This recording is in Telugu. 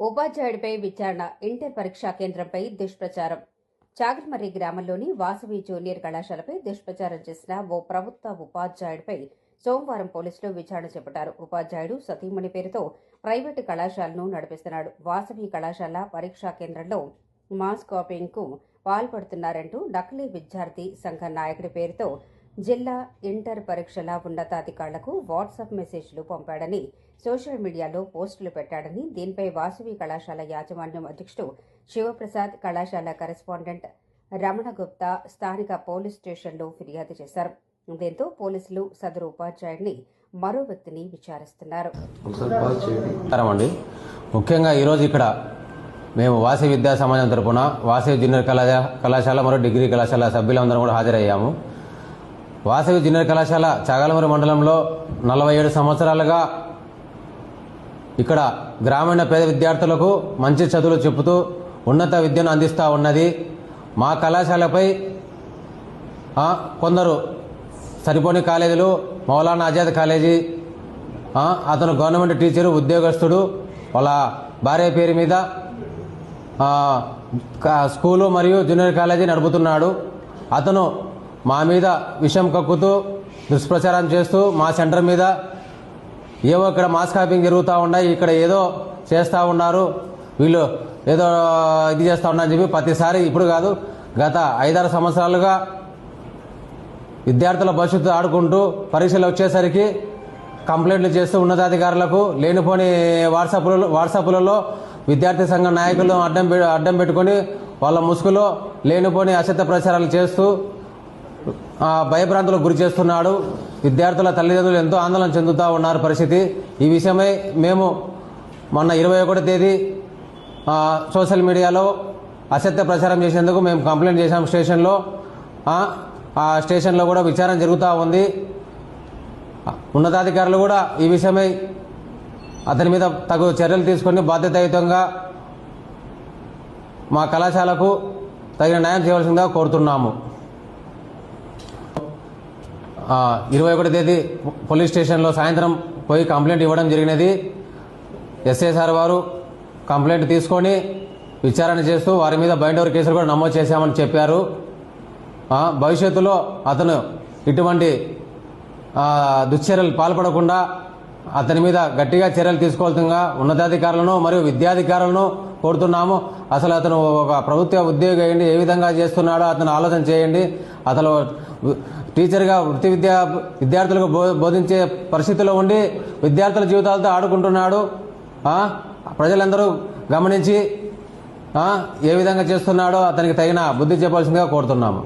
ఉపాధ్యాయుడిపై విచారణ. ఇంటర్ పరీక్షా కేంద్రంపై దుష్ప్రచారం. చాగల్మర్రి గ్రామంలోని వాసవి జూనియర్ కళాశాలపై దుష్ప్రచారం చేసిన ఓ ప్రభుత్వ ఉపాధ్యాయుడిపై సోమవారం పోలీసులు విచారణ చేపట్టారు. ఉపాధ్యాయుడు సతీమణి పేరుతో ప్రైవేటు కళాశాలను నడిపిస్తున్నాడు. వాసవి కళాశాల పరీక్షా కేంద్రంలో మాస్ కాపీయింగ్ కు పాల్పడుతున్నారంటూ నకిలీ విద్యార్థి సంఘ నాయకుడి పేరుతో జిల్లా ఇంటర్ పరీక్షల ఉన్నతాధికారులకు వాట్సాప్ మెసేజ్లు పంపాడని, సోషల్ మీడియాలో పోస్టులు పెట్టాడని, దీనిపై వాసవి కళాశాల యాజమాన్యం అధ్యక్షుడు శివప్రసాద్, కళాశాల కరెస్పాండెంట్ రమణ గుప్తా స్థానిక పోలీస్ స్టేషన్లో ఫిర్యాదు చేశారు. దీంతో పోలీసులు సదరు ఉపాధ్యాయుడిని, మరో వ్యక్తిని విచారిస్తున్నారు. ముఖ్యంగా ఈరోజు ఇక్కడ మేము వాసవి విద్యా సమాజం తరపున వాసవి జూనియర్ కళాశాల మరియు డిగ్రీ కళాశాల సభ్యులందరం కూడా హాజరయ్యాము. వాసవి జూనియర్ కళాశాల చాగల్మర్రి మండలంలో 47 సంవత్సరాలుగా ఇక్కడ గ్రామీణ పేద విద్యార్థులకు మంచి చదువులు చెబుతూ ఉన్నత విద్యను అందిస్తూ ఉన్నది. మా కళాశాలపై కొందరు సరిపోని కాలేజీలు, మౌలానా ఆజాద్ కాలేజీ, అతను గవర్నమెంట్ టీచరు, ఉద్యోగస్తుడు, వాళ్ళ భార్య పేరు మీద స్కూలు మరియు జూనియర్ కాలేజీ నడుపుతున్నాడు. అతను మా మీద విషం కక్కుతూ దుష్ప్రచారం చేస్తూ మా సెంటర్ మీద ఏవో ఇక్కడ మాస్ కాపింగ్ జరుగుతూ ఉన్నాయి, ఇక్కడ ఏదో చేస్తూ ఉన్నారు, వీళ్ళు ఏదో ఇది చేస్తూ ఉన్నారని చెప్పి ప్రతిసారి, ఇప్పుడు కాదు గత 5-6 సంవత్సరాలుగా విద్యార్థుల భవిష్యత్తు ఆడుకుంటూ పరీక్షలు వచ్చేసరికి కంప్లైంట్లు చేస్తూ ఉన్నతాధికారులకు లేనిపోని వాట్సాప్లలో విద్యార్థి సంఘ నాయకులను అడ్డం పెట్టుకొని వాళ్ళ ముసుగులో లేనిపోని అసత్య ప్రచారాలు చేస్తూ భయభ్రాంతులకు గురి చేస్తున్నాడు. విద్యార్థుల తల్లిదండ్రులు ఎంతో ఆందోళన చెందుతూ ఉన్నారు పరిస్థితి. ఈ విషయమై మేము మొన్న 21వ తేదీ సోషల్ మీడియాలో అసత్య ప్రచారం చేసేందుకు మేము కంప్లైంట్ చేశాం స్టేషన్లో. ఆ స్టేషన్లో కూడా విచారణ జరుగుతూ ఉంది. ఉన్నతాధికారులు కూడా ఈ విషయమై అతని మీద తగు చర్యలు తీసుకొని బాధ్యతాయుతంగా మా కళాశాలకు తగిన న్యాయం చేయవలసిందిగా కోరుతున్నాము. 21వ తేదీ పోలీస్ స్టేషన్లో సాయంత్రం పోయి కంప్లైంట్ ఇవ్వడం జరిగినది. ఎస్ఐ సార్ వారు కంప్లైంట్ తీసుకొని విచారణ చేస్తూ వారి మీద బైండ్ ఓవర్ కేసులు కూడా నమోదు చేశామని చెప్పారు. భవిష్యత్తులో అతను ఇటువంటి దుశ్చర్యలు పాల్పడకుండా అతని మీద గట్టిగా చర్యలు తీసుకోవాల్సిందిగా ఉన్నతాధికారులను మరియు విద్యాధికారులను కోరుతున్నాము. అసలు అతను ఒక ప్రభుత్వ ఉద్యోగి అయ్యండి ఏ విధంగా చేస్తున్నాడో అతను ఆలోచన చేయండి. అతను టీచర్గా వృత్తి విద్యార్థులకు బోధించే పరిస్థితిలో ఉండి విద్యార్థుల జీవితాలతో ఆడుకుంటున్నాడు. ప్రజలందరూ గమనించి ఏ విధంగా చేస్తున్నాడో అతనికి తగిన బుద్ధి చెప్పాల్సిందిగా కోరుతున్నాము.